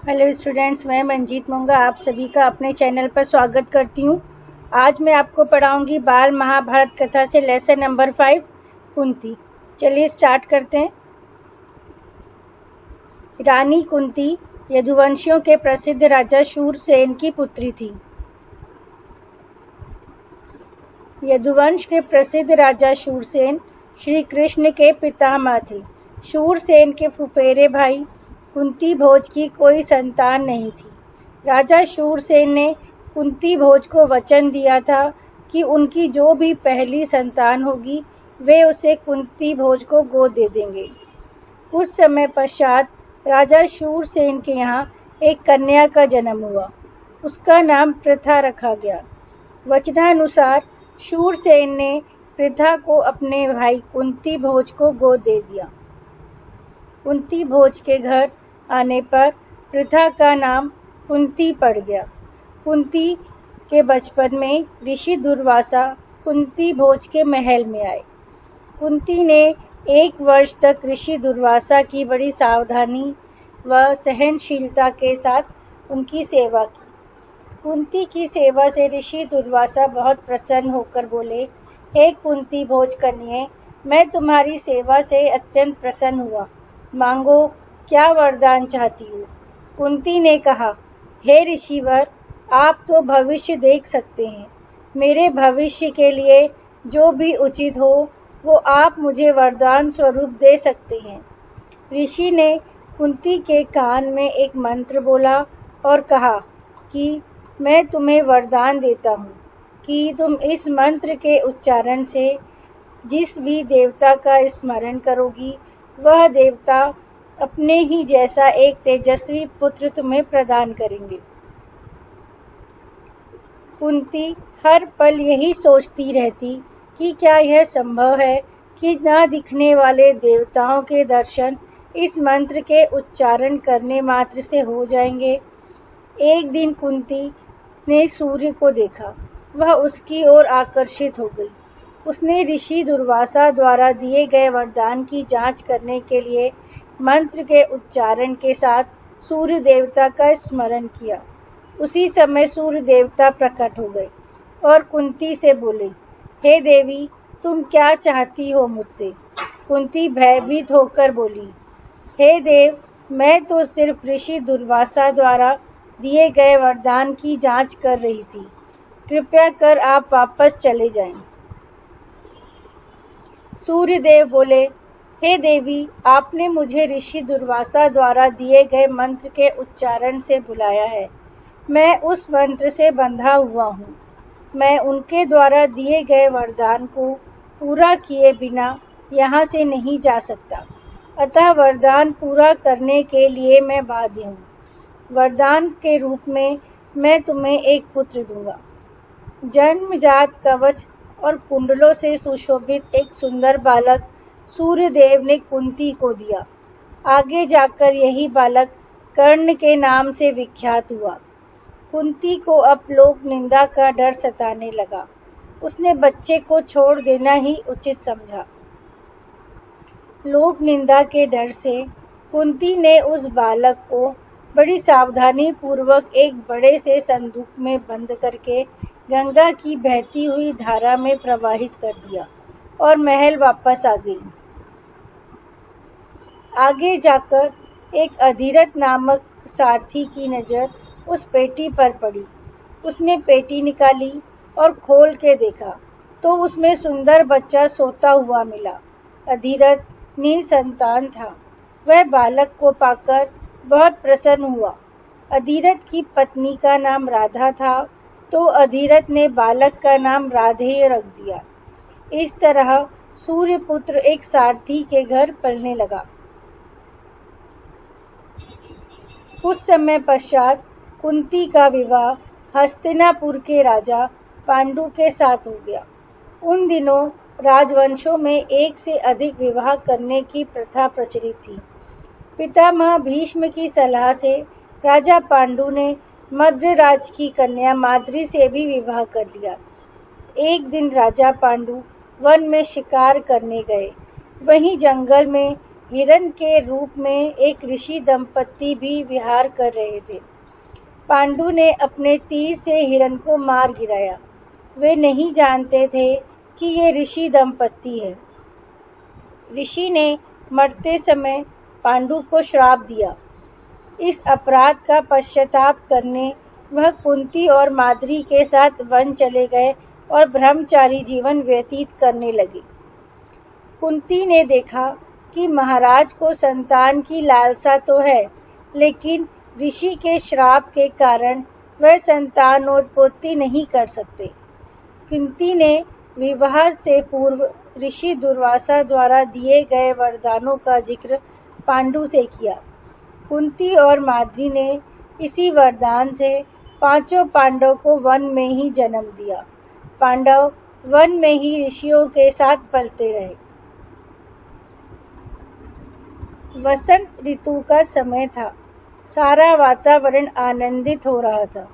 Hello students, मैं मंजीत मूंगा आप सभी का अपने चैनल पर स्वागत करती हूँ। आज मैं आपको पढ़ाऊंगी बाल महाभारत कथा से लेसन नंबर 5 कुंती। चलिए स्टार्ट करते हैं। रानी कुंती यदुवंशियों के प्रसिद्ध राजा शूरसेन की पुत्री थी। यदुवंश के प्रसिद्ध राजा शूरसेन श्री कृष्ण के पितामह थे। शूरसेन के फुफेरे भाई कुंती भोज की कोई संतान नहीं थी। राजा शूरसेन ने कुंती भोज को वचन दिया था कि उनकी जो भी पहली संतान होगी वे उसे कुंती भोज को गोद दे देंगे। कुछ समय पश्चात राजा शूरसेन के यहाँ एक कन्या का जन्म हुआ। उसका नाम प्रथा रखा गया। वचनानुसार शूरसेन ने प्रथा को अपने भाई कुंती भोज को गोद दे दिया। कुंती भोज के घर आने पर प्रथा का नाम कुंती पड़ गया। कुंती के बचपन में ऋषि दुर्वासा कुंती भोज के महल में आए। कुंती ने 1 वर्ष तक ऋषि दुर्वासा की बड़ी सावधानी व सहनशीलता के साथ उनकी सेवा की। कुंती की सेवा से ऋषि दुर्वासा बहुत प्रसन्न होकर बोले, हे कुंती भोज कन्ये, मैं तुम्हारी सेवा से अत्यंत प्रसन्न हुआ। मांगो, क्या वरदान चाहती हो? कुंती ने कहा, हे ऋषिवर, आप तो भविष्य देख सकते हैं। मेरे भविष्य के लिए जो भी उचित हो वो आप मुझे वरदान स्वरूप दे सकते हैं। ऋषि ने कुंती के कान में एक मंत्र बोला और कहा कि मैं तुम्हें वरदान देता हूँ कि तुम इस मंत्र के उच्चारण से जिस भी देवता का स्मरण करोगी वह देवता अपने ही जैसा एक तेजस्वी पुत्र तुम्हें प्रदान करेंगे। कुंती हर पल यही सोचती रहती कि क्या यह संभव है कि न दिखने वाले देवताओं के दर्शन इस मंत्र के उच्चारण करने मात्र से हो जाएंगे। एक दिन कुंती ने सूर्य को देखा। वह उसकी ओर आकर्षित हो गई। उसने ऋषि दुर्वासा द्वारा दिए गए वरदान की जांच करने के लिए मंत्र के उच्चारण के साथ सूर्य देवता का स्मरण किया। उसी समय सूर्य देवता प्रकट हो गए और कुंती से बोले, हे देवी, तुम क्या चाहती हो मुझसे? कुंती भयभीत होकर बोली, हे देव, मैं तो सिर्फ ऋषि दुर्वासा द्वारा दिए गए वरदान की जांच कर रही थी। कृपया कर आप वापस चले जाएं। सूर्यदेव बोले, हे देवी, आपने मुझे ऋषि दुर्वासा द्वारा दिए गए मंत्र के उच्चारण से बुलाया है। मैं उस मंत्र से बंधा हुआ हूँ। मैं उनके द्वारा दिए गए वरदान को पूरा किए बिना यहाँ से नहीं जा सकता। अतः वरदान पूरा करने के लिए मैं बाध्य हूँ। वरदान के रूप में मैं तुम्हें एक पुत्र दूंगा। जन्मजात कवच और कुंडलों से सुशोभित एक सुंदर बालक सूर्यदेव ने कुंती को दिया। आगे जाकर यही बालक कर्ण के नाम से विख्यात हुआ। कुंती को अब लोक निंदा का डर सताने लगा। उसने बच्चे को छोड़ देना ही उचित समझा। लोक निंदा के डर से कुंती ने उस बालक को बड़ी सावधानी पूर्वक एक बड़े से संदूक में बंद करके गंगा की बहती हुई धारा में प्रवाहित कर दिया और महल वापस आ गई। आगे जाकर एक अधिरथ नामक सारथी की नजर उस पेटी पर पड़ी। उसने पेटी निकाली और खोल के देखा तो उसमें सुंदर बच्चा सोता हुआ मिला। अधिरथ निसंतान था। वह बालक को पाकर बहुत प्रसन्न हुआ। अधिरथ की पत्नी का नाम राधा था तो अधिरथ ने बालक का नाम राधेय रख दिया। इस तरह सूर्यपुत्र एक सारथी के घर पलने लगा। कुछ समय पश्चात कुंती का विवाह हस्तिनापुर के राजा पांडु के साथ हो गया। उन दिनों राजवंशों में एक से अधिक विवाह करने की प्रथा प्रचलित थी। पितामह भीष्म की सलाह से राजा पांडु ने मद्रराज की कन्या माद्री से भी विवाह कर लिया। एक दिन राजा पांडु वन में शिकार करने गए। वहीं जंगल में हिरण के रूप में एक ऋषि दंपत्ति भी विहार कर रहे थे। पांडु ने अपने तीर से हिरण को मार गिराया। वे नहीं जानते थे कि ये ऋषि दंपत्ति है। ऋषि ने मरते समय पांडु को श्राप दिया। इस अपराध का पश्चाताप करने वह कुंती और माद्री के साथ वन चले गए और ब्रह्मचारी जीवन व्यतीत करने लगे। कुंती ने देखा कि महाराज को संतान की लालसा तो है, लेकिन ऋषि के श्राप के कारण वह संतानोत्पत्ति नहीं कर सकते। कुंती ने विवाह से पूर्व ऋषि दुर्वासा द्वारा दिए गए वरदानों का जिक्र पांडु से किया। कुंती और माद्री ने इसी वरदान से पांचों पांडव को वन में ही जन्म दिया। पांडव वन में ही ऋषियों के साथ पलते रहे। वसंत ऋतु का समय था। सारा वातावरण आनंदित हो रहा था।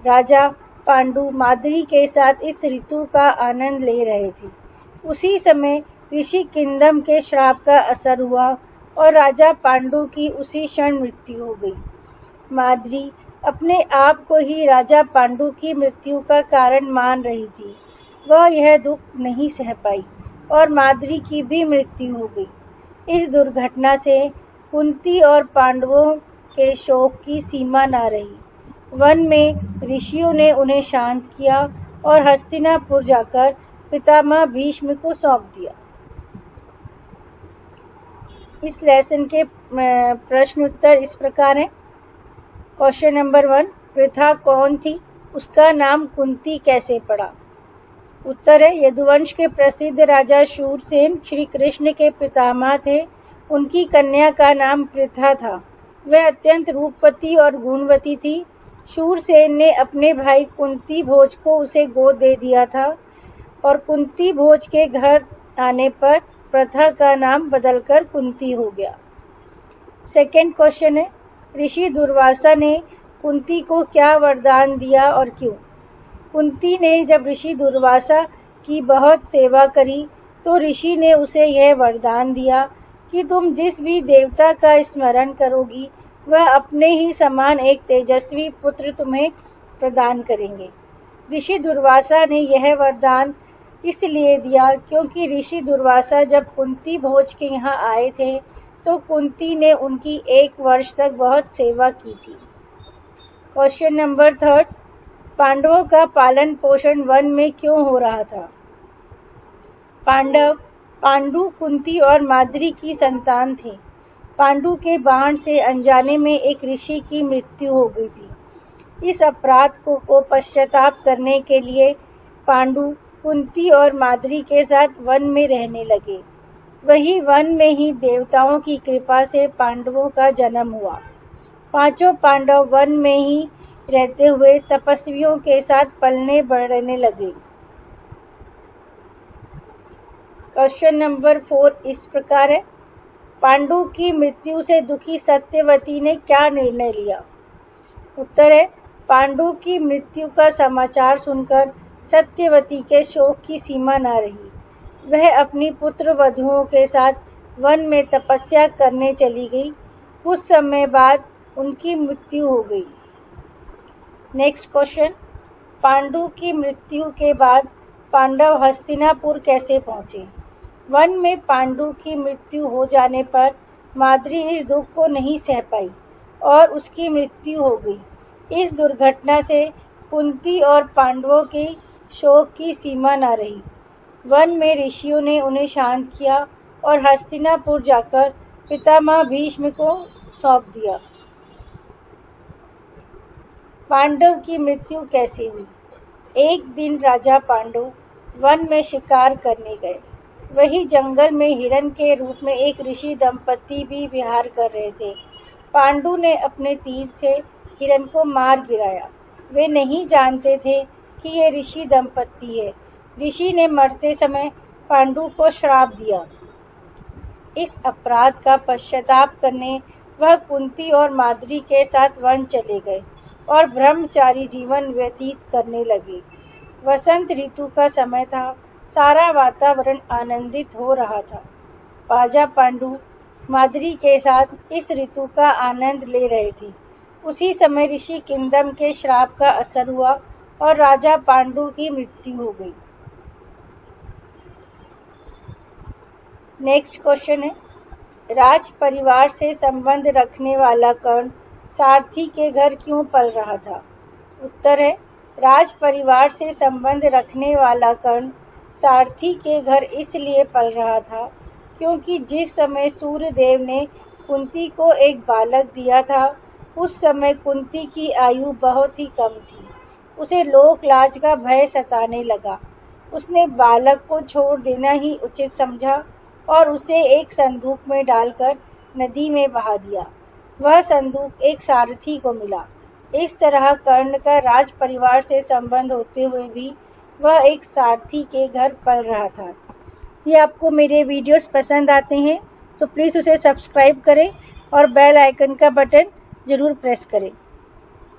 राजा पांडु माद्री के साथ इस ऋतु का आनंद ले रहे थे। उसी समय ऋषि किंदम के श्राप का असर हुआ और राजा पांडु की उसी क्षण मृत्यु हो गई। माद्री अपने आप को ही राजा पांडु की मृत्यु का कारण मान रही थी। वह यह दुख नहीं सह पाई और माद्री की भी मृत्यु हो गई। इस दुर्घटना से कुंती और पांडवों के शोक की सीमा न रही। वन में ऋषियों ने उन्हें शांत किया और हस्तिनापुर जाकर पितामह भीष्म को सौंप दिया। इस लेसन के प्रश्न उत्तर इस प्रकार हैं। क्वेश्चन नंबर 1, पृथा कौन थी? उसका नाम कुंती कैसे पड़ा? उत्तर है, यदुवंश के प्रसिद्ध राजा शूरसेन श्री कृष्ण के पितामह थे। उनकी कन्या का नाम पृथा था। वह अत्यंत रूपवती और गुणवती थी। शूरसेन ने अपने भाई कुंती भोज को उसे गोद दे दिया था और कुंती भोज के घर आने पर प्रथा का नाम बदलकर कुंती हो गया। सेकंड क्वेश्चन है, ऋषि दुर्वासा ने कुंती को क्या वरदान दिया और क्यों? कुंती ने जब ऋषि दुर्वासा की बहुत सेवा करी तो ऋषि ने उसे यह वरदान दिया कि तुम जिस भी देवता का स्मरण करोगी वह अपने ही समान एक तेजस्वी पुत्र तुम्हें प्रदान करेंगे। ऋषि दुर्वासा ने यह वरदान इसलिए दिया क्योंकि ऋषि दुर्वासा जब कुंती भोज के यहाँ आए थे तो कुंती ने उनकी 1 वर्ष तक बहुत सेवा की थी। क्वेश्चन नंबर 3, पांडवों का पालन पोषण वन में क्यों हो रहा था? पांडु कुंती और माद्री की संतान थे। पांडु के बाण से अनजाने में एक ऋषि की मृत्यु हो गई थी। इस अपराध को पश्चाताप करने के लिए पांडु कुंती और माद्री के साथ वन में रहने लगे। वही वन में ही देवताओं की कृपा से पांडवों का जन्म हुआ। पांचों पांडव वन में ही रहते हुए तपस्वियों के साथ पलने बढ़ने लगे। क्वेश्चन नंबर 4 इस प्रकार है, पांडु की मृत्यु से दुखी सत्यवती ने क्या निर्णय लिया? उत्तर है, पांडु की मृत्यु का समाचार सुनकर सत्यवती के शोक की सीमा न रही। वह अपनी पुत्र वधुओं के साथ वन में तपस्या करने चली गई। कुछ समय बाद उनकी मृत्यु हो गई। नेक्स्ट क्वेश्चन, पांडु की मृत्यु के बाद पांडव हस्तिनापुर कैसे पहुंचे? वन में पांडु की मृत्यु हो जाने पर माद्री इस दुख को नहीं सह पाई और उसकी मृत्यु हो गई। इस दुर्घटना से कुंती और पांडवों की शोक की सीमा न रही। वन में ऋषियों ने उन्हें शांत किया और हस्तिनापुर जाकर पितामह भीष्म को सौंप दिया। पांडव की मृत्यु कैसे हुई? एक दिन राजा पांडु वन में शिकार करने गए। वही जंगल में हिरण के रूप में एक ऋषि दंपत्ति भी विहार कर रहे थे। पांडु ने अपने तीर से हिरण को मार गिराया। वे नहीं जानते थे कि ये ऋषि दंपत्ति है। ऋषि ने मरते समय पांडु को श्राप दिया। इस अपराध का पश्चाताप करने वह कुंती और माद्री के साथ वन चले गए और ब्रह्मचारी जीवन व्यतीत करने लगे। वसंत ऋतु का समय था। सारा वातावरण आनंदित हो रहा था। राजा पांडु माद्री के साथ इस ऋतु का आनंद ले रहे थे। उसी समय ऋषि किंदम के श्राप का असर हुआ और राजा पांडु की मृत्यु हो गई। नेक्स्ट क्वेश्चन है, राज परिवार से संबंध रखने वाला कर्ण सारथी के घर क्यों पल रहा था? उत्तर है, राज परिवार से संबंध रखने वाला कर्ण सारथी के घर इसलिए पल रहा था क्योंकि जिस समय सूर्यदेव ने कुंती को एक बालक दिया था, उस समय कुंती की आयु बहुत ही कम थी। उसे लोक लाज का भय सताने लगा। उसने बालक को छोड़ देना ही उचित समझा और उसे एक संदूक में डालकर नदी में बहा दिया। वह संदूक एक सारथी को मिला। इस तरह कर्ण का राज परिवार से संबंध होते हुए भी वह एक सारथी के घर पल रहा था। ये आपको मेरे वीडियोस पसंद आते हैं तो प्लीज़ उसे सब्सक्राइब करें और बेल आइकन का बटन ज़रूर प्रेस करें।